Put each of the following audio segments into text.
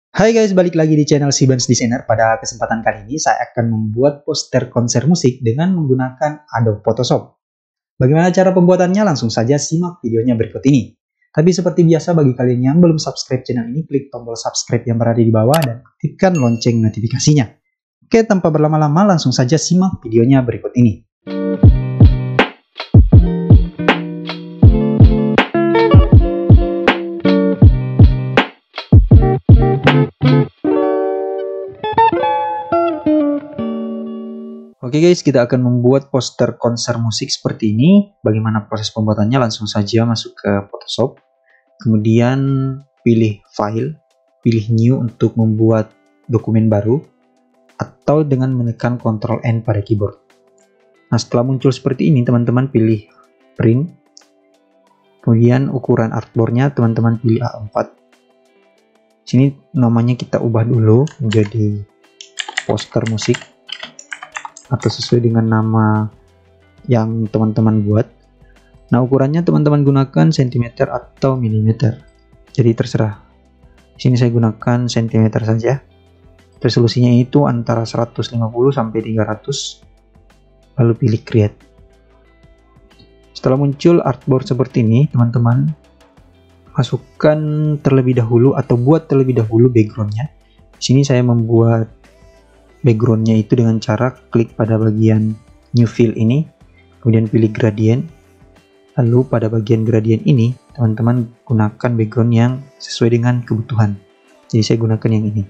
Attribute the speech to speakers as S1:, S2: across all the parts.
S1: Hai guys, balik lagi di channel Sibens Designer. Pada kesempatan kali ini saya akan membuat poster konser musik dengan menggunakan Adobe Photoshop. Bagaimana cara pembuatannya? Langsung saja simak videonya berikut ini. Tapi seperti biasa bagi kalian yang belum subscribe channel ini, klik tombol subscribe yang berada di bawah dan aktifkan lonceng notifikasinya. Oke, tanpa berlama-lama langsung saja simak videonya berikut ini. Oke guys, kita akan membuat poster konser musik seperti ini. Bagaimana proses pembuatannya? Langsung saja masuk ke Photoshop. Kemudian pilih file, pilih new untuk membuat dokumen baru. Atau dengan menekan Ctrl N pada keyboard. Nah, setelah muncul seperti ini, teman-teman pilih print. Kemudian ukuran artboardnya teman-teman pilih A4. Sini namanya kita ubah dulu menjadi poster musik, atau sesuai dengan nama yang teman-teman buat. Nah, ukurannya teman-teman gunakan cm atau mm. Jadi terserah. Sini saya gunakan cm saja. Resolusinya itu antara 150 sampai 300. Lalu pilih create. Setelah muncul artboard seperti ini, teman-teman masukkan terlebih dahulu atau buat terlebih dahulu backgroundnya. Di sini saya membuat backgroundnya itu dengan cara klik pada bagian new fill ini, kemudian pilih gradient. Lalu pada bagian gradient ini teman-teman gunakan background yang sesuai dengan kebutuhan. Jadi saya gunakan yang ini.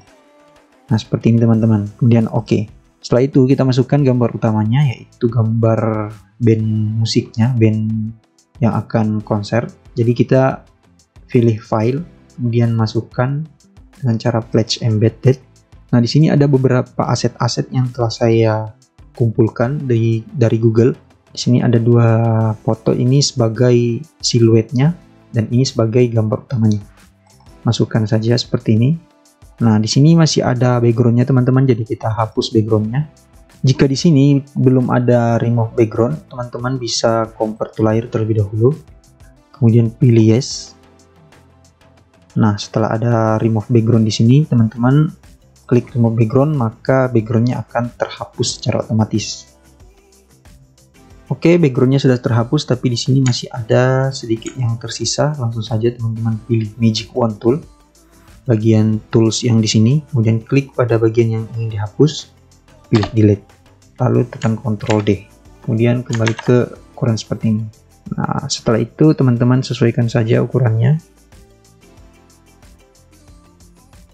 S1: Nah, seperti ini teman-teman. Kemudian oke. Setelah itu kita masukkan gambar utamanya, yaitu gambar band musiknya, band yang akan konser. Jadi kita pilih file, kemudian masukkan dengan cara flash embedded. Nah, di sini ada beberapa aset-aset yang telah saya kumpulkan dari Google. Di sini ada dua foto, ini sebagai siluetnya dan ini sebagai gambar utamanya. Masukkan saja seperti ini. Nah, di sini masih ada backgroundnya teman-teman, jadi kita hapus backgroundnya. Jika di sini belum ada remove background, teman-teman bisa convert to layer terlebih dahulu. Kemudian pilih yes. Nah, setelah ada remove background di sini, teman-teman klik remove background, maka backgroundnya akan terhapus secara otomatis. Oke, backgroundnya sudah terhapus, tapi di sini masih ada sedikit yang tersisa. Langsung saja teman-teman pilih Magic Wand Tool, bagian tools yang di sini, kemudian klik pada bagian yang ingin dihapus, pilih delete, lalu tekan Ctrl D, kemudian kembali ke ukuran seperti ini. Nah, setelah itu teman-teman sesuaikan saja ukurannya.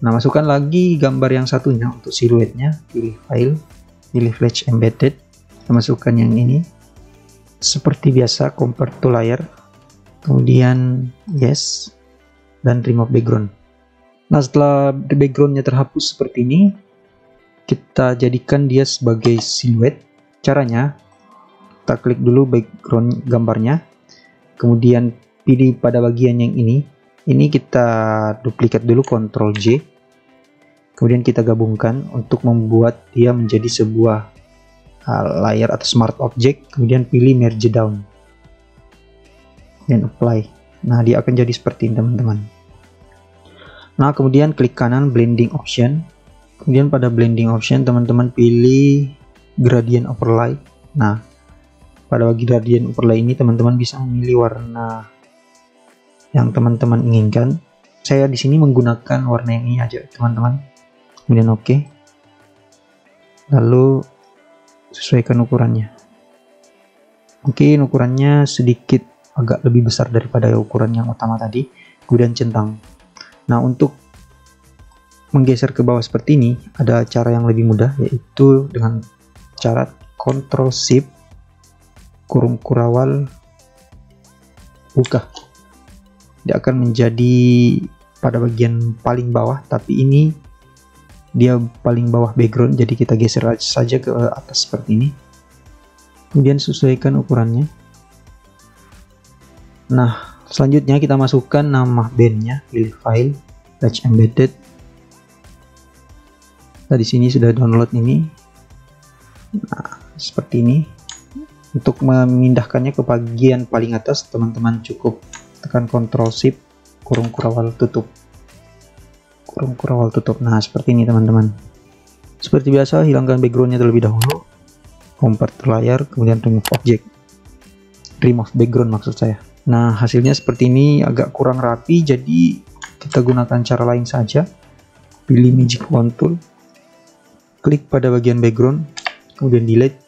S1: Nah, masukkan lagi gambar yang satunya untuk siluetnya, pilih file, pilih flash embedded, masukkan yang ini. Seperti biasa, convert to layer, kemudian yes, dan remove background. Nah, setelah backgroundnya terhapus seperti ini, kita jadikan dia sebagai siluet. Caranya, kita klik dulu background gambarnya, kemudian pilih pada bagian yang ini kita duplikat dulu, Ctrl J, kemudian kita gabungkan untuk membuat dia menjadi sebuah layer atau smart object, kemudian pilih merge down dan apply. Nah, dia akan jadi seperti ini teman-teman. Nah, kemudian klik kanan blending option, kemudian pada blending option teman-teman pilih gradient overlay. Nah, pada bagian gradient overlay ini teman-teman bisa memilih warna yang teman-teman inginkan. Saya di sini menggunakan warna yang ini aja teman-teman. Kemudian oke. Lalu sesuaikan ukurannya. Mungkin ukurannya sedikit agak lebih besar daripada ukuran yang utama tadi. Kemudian centang. Nah, untuk menggeser ke bawah seperti ini ada cara yang lebih mudah, yaitu dengan cara Ctrl Shift kurung kurawal buka. Dia akan menjadi pada bagian paling bawah, tapi ini dia paling bawah background, jadi kita geser saja ke atas seperti ini. Kemudian sesuaikan ukurannya. Nah, selanjutnya kita masukkan nama bandnya, pilih file, flash embedded. Nah, di sini sudah download ini. Nah, seperti ini. Untuk memindahkannya ke bagian paling atas, teman-teman cukup tekan Ctrl Shift kurung kurawal tutup. ukur awal tutup. Nah, seperti ini teman-teman. Seperti biasa, hilangkan backgroundnya terlebih dahulu. Convert to layar, kemudian remove object. Remove background maksud saya. Nah, hasilnya seperti ini, agak kurang rapi, jadi kita gunakan cara lain saja. Pilih Magic Wand Tool, klik pada bagian background, kemudian delete.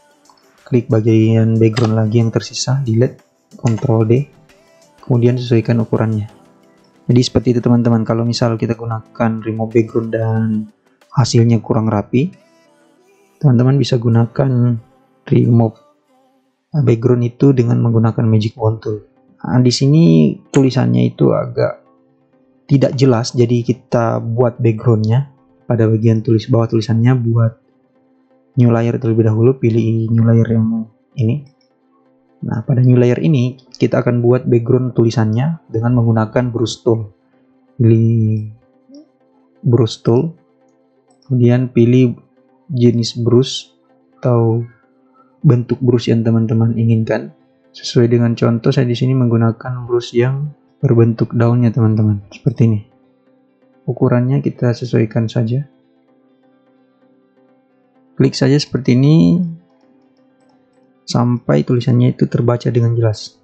S1: Klik bagian background lagi yang tersisa, delete, Ctrl D, kemudian sesuaikan ukurannya. Jadi seperti itu teman-teman. Kalau misal kita gunakan remove background dan hasilnya kurang rapi, teman-teman bisa gunakan remove background itu dengan menggunakan Magic Wand Tool. Nah, di sini tulisannya itu agak tidak jelas, jadi kita buat backgroundnya pada bagian bawah tulisannya. Buat new layer terlebih dahulu, pilih new layer yang ini. Nah, pada new layer ini kita akan buat background tulisannya dengan menggunakan brush tool. Pilih brush tool, kemudian pilih jenis brush atau bentuk brush yang teman-teman inginkan. Sesuai dengan contoh, saya di sini menggunakan brush yang berbentuk daunnya teman-teman, seperti ini. Ukurannya kita sesuaikan saja. Klik saja seperti ini sampai tulisannya itu terbaca dengan jelas.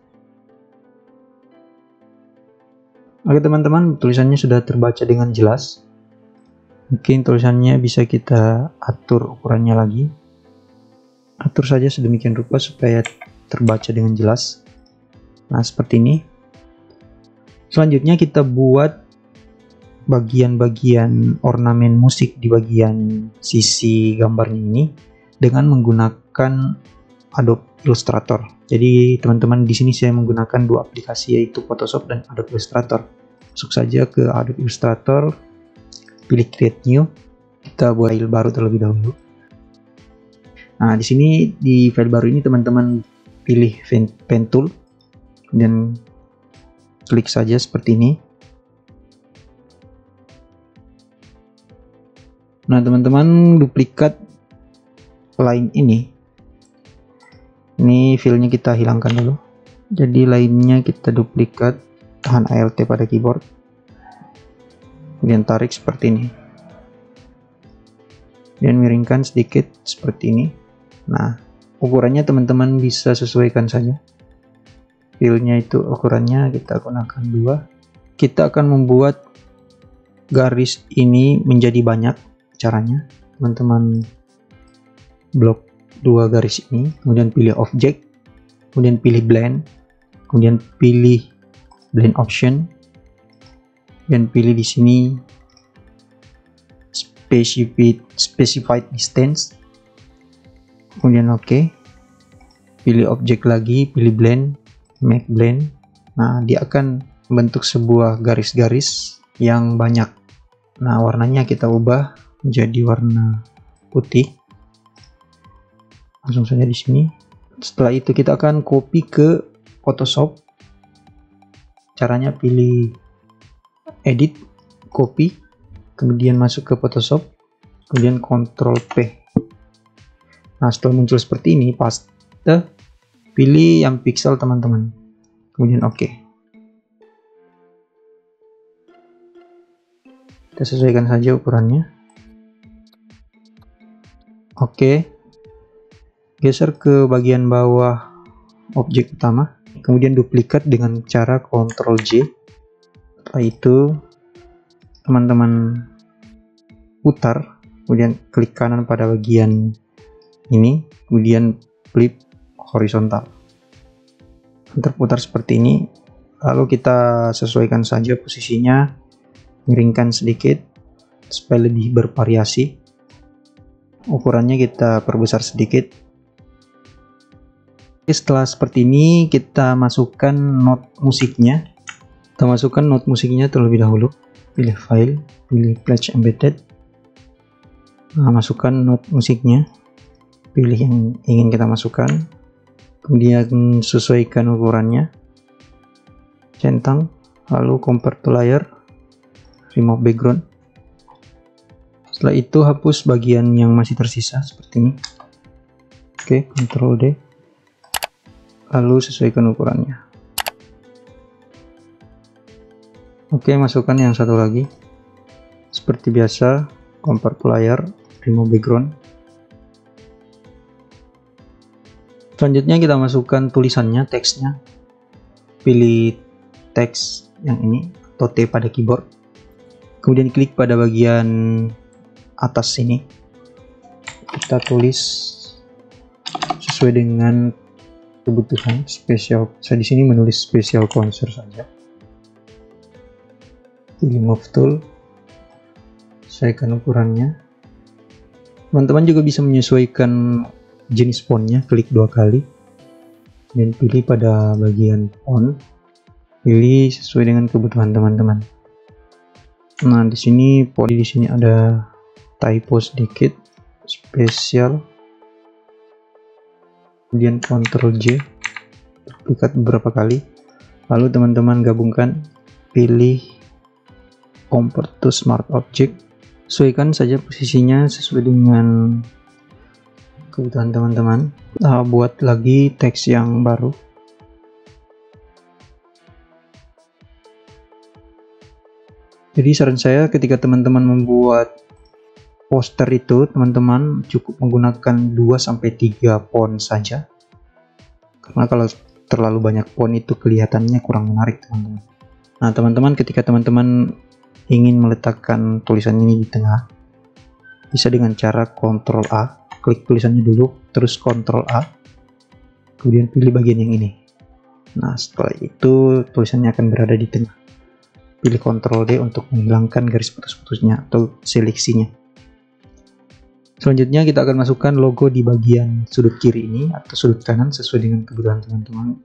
S1: Oke teman-teman, tulisannya sudah terbaca dengan jelas. Mungkin tulisannya bisa kita atur ukurannya lagi. Atur saja sedemikian rupa supaya terbaca dengan jelas. Nah, seperti ini. Selanjutnya kita buat bagian-bagian ornamen musik di bagian sisi gambarnya ini dengan menggunakan Adobe Illustrator. Jadi teman-teman, di sini saya menggunakan dua aplikasi, yaitu Photoshop dan Adobe Illustrator. Masuk saja ke Adobe Illustrator, pilih Create New, kita buat file baru terlebih dahulu. Nah, di sini di file baru ini teman-teman pilih Pen Tool, kemudian klik saja seperti ini. Nah, teman-teman, duplikat line ini. Ini filenya kita hilangkan dulu. Jadi lainnya kita duplikat, tahan Alt pada keyboard, kemudian tarik seperti ini, dan miringkan sedikit seperti ini. Nah, ukurannya teman-teman bisa sesuaikan saja. Filenya itu ukurannya kita gunakan 2. Kita akan membuat garis ini menjadi banyak. Caranya, teman-teman blok 2 garis ini, kemudian pilih object, kemudian pilih blend, kemudian pilih blend option, dan pilih di sini specified distance, kemudian oke. Pilih object lagi, pilih blend, make blend. Nah, dia akan membentuk sebuah garis-garis yang banyak. Nah, warnanya kita ubah menjadi warna putih. Langsung saja di sini. Setelah itu kita akan copy ke Photoshop. Caranya pilih edit, copy, kemudian masuk ke Photoshop, kemudian Ctrl P. Nah, setelah muncul seperti ini, paste, pilih yang pixel teman-teman, kemudian oke. Kita sesuaikan saja ukurannya. Oke. Geser ke bagian bawah objek utama, kemudian duplikat dengan cara Ctrl J. Setelah itu teman-teman putar, kemudian klik kanan pada bagian ini, kemudian flip horizontal. Terputar seperti ini. Lalu kita sesuaikan saja posisinya, miringkan sedikit supaya lebih bervariasi. Ukurannya kita perbesar sedikit. Setelah seperti ini, kita masukkan not musiknya. Kita masukkan not musiknya terlebih dahulu. Pilih file, pilih Flash Embedded. Nah, masukkan not musiknya. Pilih yang ingin kita masukkan. Kemudian sesuaikan ukurannya. Centang, lalu convert to layer. Remove background. Setelah itu hapus bagian yang masih tersisa seperti ini. Oke, Ctrl D. Lalu sesuaikan ukurannya. Oke, masukkan yang satu lagi Seperti biasa, convert to layer, remove background. Selanjutnya kita masukkan tulisannya, teksnya. Pilih teks yang ini atau T pada keyboard. Kemudian klik pada bagian atas sini. Kita tulis sesuai dengan kebutuhan spesial. Saya di sini menulis special concert saja. Pilih move tool. Sesuaikan ukurannya. Teman-teman juga bisa menyesuaikan jenis fontnya, klik 2 kali. Dan pilih pada bagian font. Pilih sesuai dengan kebutuhan teman-teman. Nah, di sini ada typo sedikit, spesial. Kemudian Ctrl J, duplikat beberapa kali. Lalu teman-teman gabungkan, pilih convert to smart object. Sesuaikan saja posisinya sesuai dengan kebutuhan teman-teman. Buat lagi teks yang baru. Jadi saran saya ketika teman-teman membuat poster itu, teman-teman cukup menggunakan 2-3 font saja. Karena kalau terlalu banyak font itu kelihatannya kurang menarik, teman-teman. Nah, teman-teman ketika teman-teman ingin meletakkan tulisan ini di tengah, bisa dengan cara Ctrl A, klik tulisannya dulu, terus Ctrl A, kemudian pilih bagian yang ini. Nah, setelah itu tulisannya akan berada di tengah. Pilih Ctrl D untuk menghilangkan garis putus-putusnya atau seleksinya. Selanjutnya kita akan masukkan logo di bagian sudut kiri ini atau sudut kanan sesuai dengan kebutuhan teman-teman.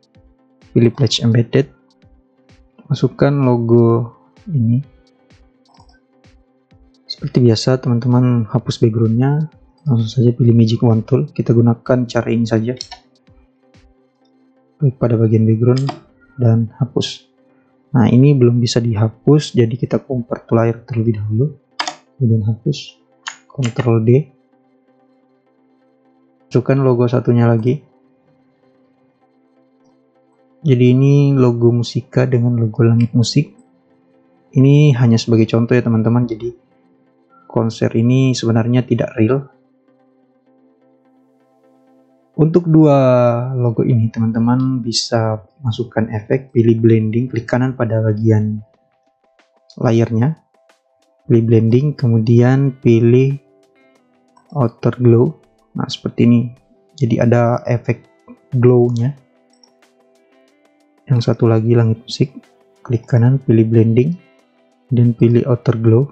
S1: Pilih Pledge Embedded. Masukkan logo ini. Seperti biasa teman-teman hapus backgroundnya. Langsung saja pilih Magic Wand Tool. Kita gunakan cara ini saja. Klik pada bagian background dan hapus. Nah, ini belum bisa dihapus, jadi kita convert to layer terlebih dahulu. Kemudian hapus. Ctrl D. Masukkan logo satunya lagi. Jadi ini logo Musika dengan logo Langit Musik. Ini hanya sebagai contoh ya teman-teman, jadi konser ini sebenarnya tidak real. Untuk 2 logo ini teman-teman bisa masukkan efek, pilih blending, klik kanan pada bagian layernya, pilih blending, kemudian pilih outer glow. Nah, seperti ini, jadi ada efek glow-nya. Yang satu lagi Langit Musik, klik kanan, pilih blending, dan pilih outer glow.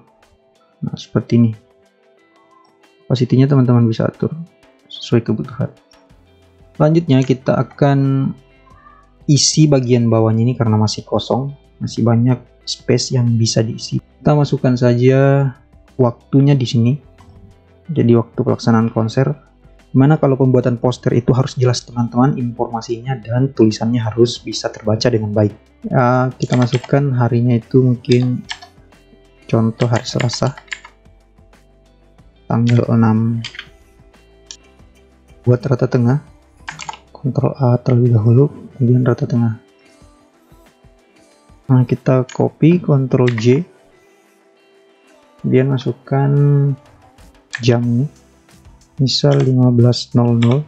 S1: Nah, seperti ini. Opacity-nya teman-teman bisa atur sesuai kebutuhan. Selanjutnya kita akan isi bagian bawahnya ini karena masih kosong, masih banyak space yang bisa diisi. Kita masukkan saja waktunya di sini. Jadi waktu pelaksanaan konser. Dimana kalau pembuatan poster itu harus jelas teman-teman informasinya dan tulisannya harus bisa terbaca dengan baik. Ya, kita masukkan harinya itu mungkin contoh hari Selasa. Tanggal 6. Buat rata tengah. Ctrl A terlebih dahulu, kemudian rata tengah. Nah, kita copy, Ctrl J, kemudian masukkan jamnya, misal 15.00.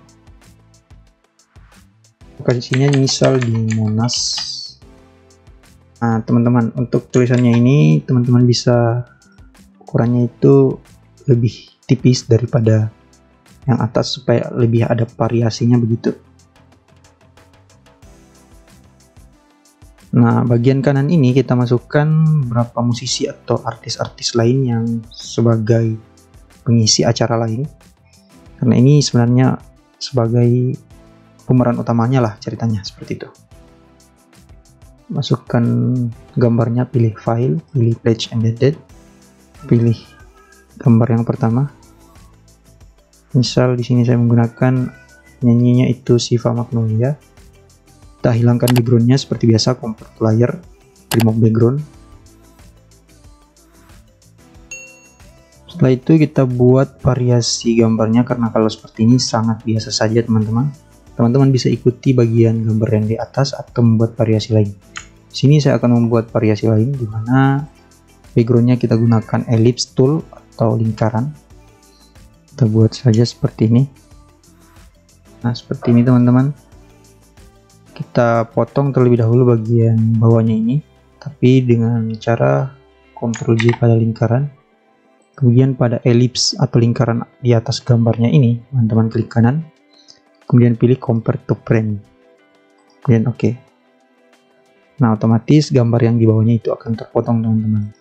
S1: Lokasinya misal di Monas. Nah, teman-teman, untuk tulisannya ini teman-teman bisa ukurannya itu lebih tipis daripada yang atas supaya lebih ada variasinya begitu. Nah, bagian kanan ini kita masukkan beberapa musisi atau artis-artis lain yang sebagai pengisi acara lain. Karena ini sebenarnya sebagai pemeran utamanya lah ceritanya, seperti itu. Masukkan gambarnya, pilih file, pilih Pledge Embedded, pilih gambar yang pertama. Misal di sini saya menggunakan nyanyinya itu Siva Magnolia. Kita hilangkan backgroundnya seperti biasa, convert to layer, remove background. Setelah itu kita buat variasi gambarnya, karena kalau seperti ini sangat biasa saja teman-teman. Teman-teman bisa ikuti bagian gambar yang di atas atau membuat variasi lain. Di sini saya akan membuat variasi lain, di mana Backgroundnya kita gunakan ellipse tool atau lingkaran. Kita buat saja seperti ini. Nah, seperti ini teman-teman. Kita potong terlebih dahulu bagian bawahnya ini, tapi dengan cara Ctrl J pada lingkaran. Kemudian pada ellipse atau lingkaran di atas gambarnya ini, teman-teman klik kanan. Kemudian pilih Convert to Frame. Kemudian OK. Nah, otomatis gambar yang di bawahnya itu akan terpotong, teman-teman.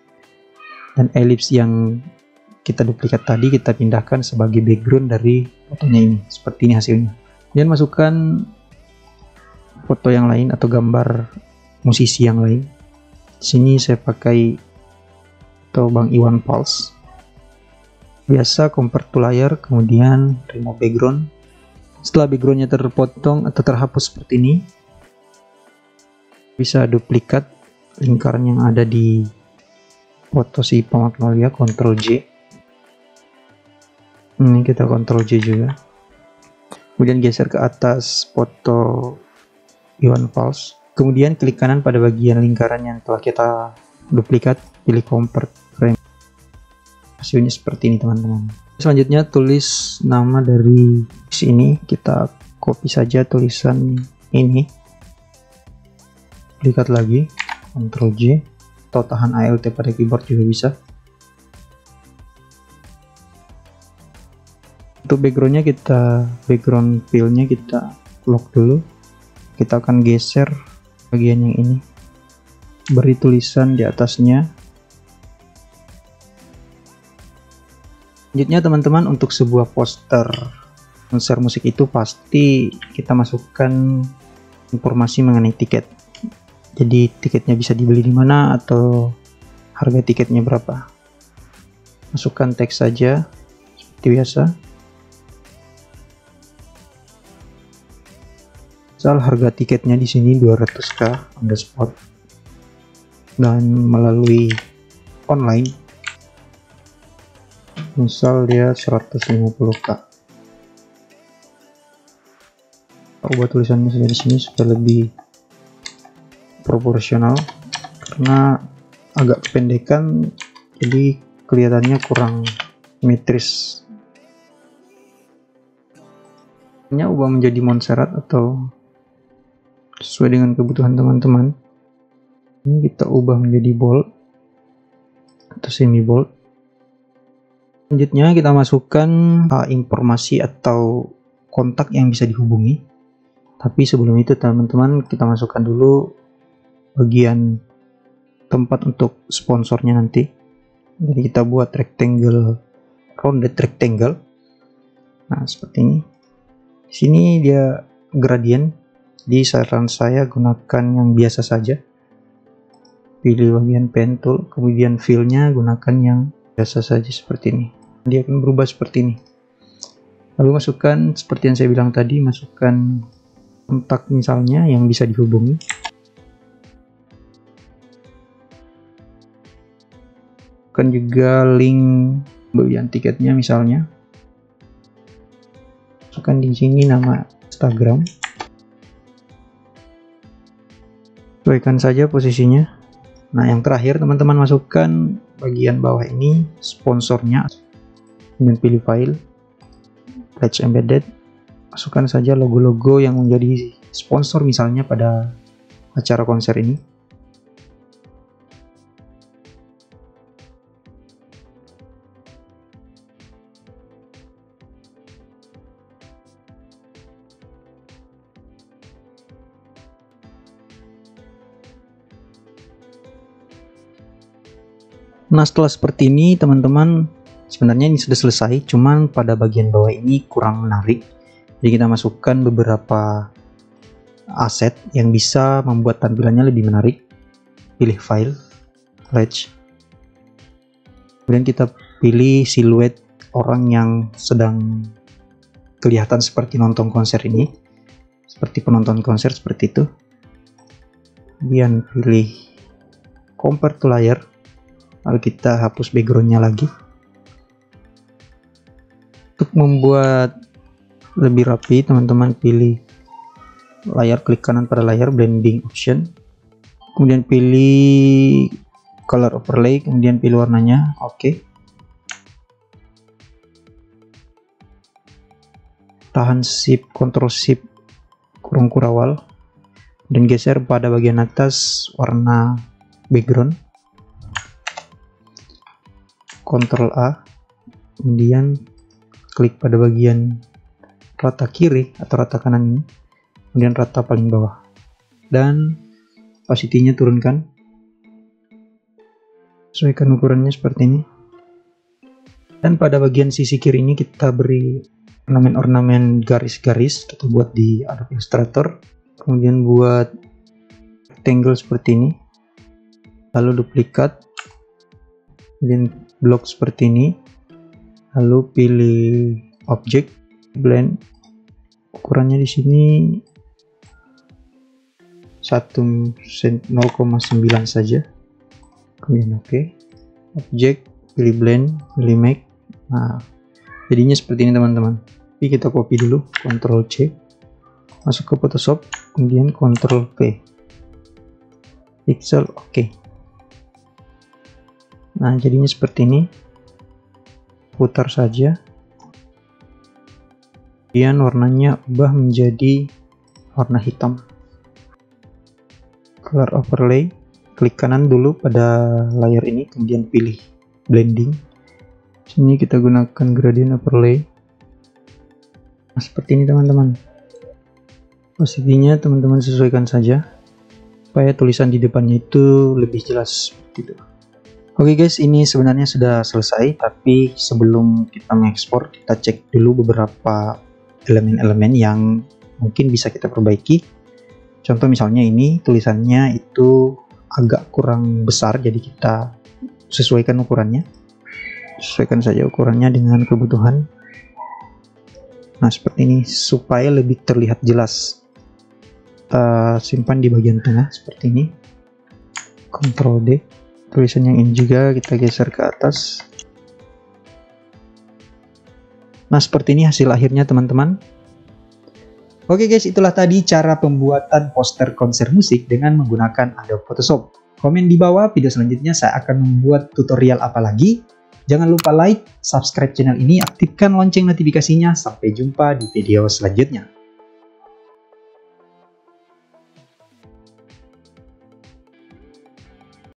S1: Dan ellipse yang kita duplikat tadi kita pindahkan sebagai background dari fotonya ini. Seperti ini hasilnya. Kemudian masukkan foto yang lain atau gambar musisi yang lain. Di sini saya pakai atau Bang Iwan Fals. Biasa convert to layer, kemudian remove background. Setelah backgroundnya terpotong atau terhapus seperti ini, bisa duplikat lingkaran yang ada di foto si Magnolia, Ctrl J. Ini kita Ctrl J juga. Kemudian geser ke atas foto Iwan Fals. Kemudian klik kanan pada bagian lingkaran yang telah kita duplikat, pilih Convert Frame. Hasilnya seperti ini, teman-teman. Selanjutnya tulis nama dari sini, kita copy saja tulisan ini. Duplikat lagi, Ctrl J, atau tahan Alt pada keyboard juga bisa. Untuk backgroundnya background fill-nya kita lock dulu. Kita akan geser bagian yang ini, beri tulisan di atasnya. Selanjutnya teman-teman, untuk sebuah poster konser musik itu pasti kita masukkan informasi mengenai tiket. Jadi tiketnya bisa dibeli di mana atau harga tiketnya berapa. Masukkan teks saja seperti biasa. Misal harga tiketnya di sini 200k on the spot dan melalui online. Misal dia 150k. Ubah tulisannya saja di sini supaya lebih proporsional, karena agak kependekan jadi kelihatannya kurang simetris. Hanya ubah menjadi Montserrat atau sesuai dengan kebutuhan teman-teman. Ini kita ubah menjadi bold atau semi bold. Selanjutnya kita masukkan informasi atau kontak yang bisa dihubungi. Tapi sebelum itu teman-teman, kita masukkan dulu bagian tempat untuk sponsornya nanti. Jadi kita buat rectangle, rounded rectangle. Nah, seperti ini. Di sini dia gradient. Di saran saya gunakan yang biasa saja. Pilih bagian pen tool, kemudian fill-nya gunakan yang biasa saja seperti ini. Dia akan berubah seperti ini. Lalu masukkan seperti yang saya bilang tadi, masukkan kontak misalnya yang bisa dihubungi. Masukkan juga link pembelian tiketnya misalnya. Masukkan di sini nama Instagram. Sesuaikan saja posisinya. Nah, yang terakhir teman-teman masukkan bagian bawah ini sponsornya. Kemudian pilih file, Pledge Embedded. Masukkan saja logo-logo yang menjadi sponsor misalnya pada acara konser ini. Nah, setelah seperti ini teman-teman, sebenarnya ini sudah selesai, cuman pada bagian bawah ini kurang menarik. Jadi kita masukkan beberapa aset yang bisa membuat tampilannya lebih menarik. Pilih file, Pledge. Kemudian kita pilih siluet orang yang sedang kelihatan seperti nonton konser ini. Seperti penonton konser seperti itu. Kemudian pilih Convert to Layer. Lalu kita hapus backgroundnya lagi. Untuk membuat lebih rapi, teman-teman pilih layar, klik kanan pada layar, blending option. Kemudian pilih color overlay, kemudian pilih warnanya, oke. Tahan shift, Ctrl shift kurung kurawal, dan geser pada bagian atas warna background. Ctrl A, kemudian klik pada bagian rata kiri atau rata kanan ini, kemudian rata paling bawah, dan opacity-nya turunkan, sesuaikan ukurannya seperti ini. Dan pada bagian sisi kiri ini kita beri ornamen-ornamen garis-garis, kita buat di Adobe Illustrator, kemudian buat rectangle seperti ini, lalu duplikat, kemudian blok seperti ini, lalu pilih object, blend, ukurannya di sini 0,9 saja, kemudian oke. Object, pilih blend, pilih make. Nah, jadinya seperti ini teman-teman. Tapi kita copy dulu, Ctrl C, masuk ke Photoshop, kemudian Ctrl V, pixel, oke. Nah, jadinya seperti ini. Putar saja, kemudian warnanya ubah menjadi warna hitam. Color overlay, klik kanan dulu pada layar ini, kemudian pilih blending. Sini kita gunakan gradient overlay. Nah, seperti ini teman-teman. Posisinya teman-teman sesuaikan saja supaya tulisan di depannya itu lebih jelas seperti itu. Oke guys, ini sebenarnya sudah selesai, tapi sebelum kita mengekspor, kita cek dulu beberapa elemen-elemen yang mungkin bisa kita perbaiki. Contoh misalnya ini tulisannya itu agak kurang besar, jadi kita sesuaikan ukurannya. Sesuaikan saja ukurannya dengan kebutuhan. Nah, seperti ini supaya lebih terlihat jelas. Kita simpan di bagian tengah seperti ini. Ctrl D. Tulisan yang ini juga kita geser ke atas. Nah, seperti ini hasil akhirnya teman-teman. Oke guys, itulah tadi cara pembuatan poster konser musik dengan menggunakan Adobe Photoshop. Komen di bawah video selanjutnya saya akan membuat tutorial apa lagi. Jangan lupa like, subscribe channel ini, aktifkan lonceng notifikasinya. Sampai jumpa di video selanjutnya.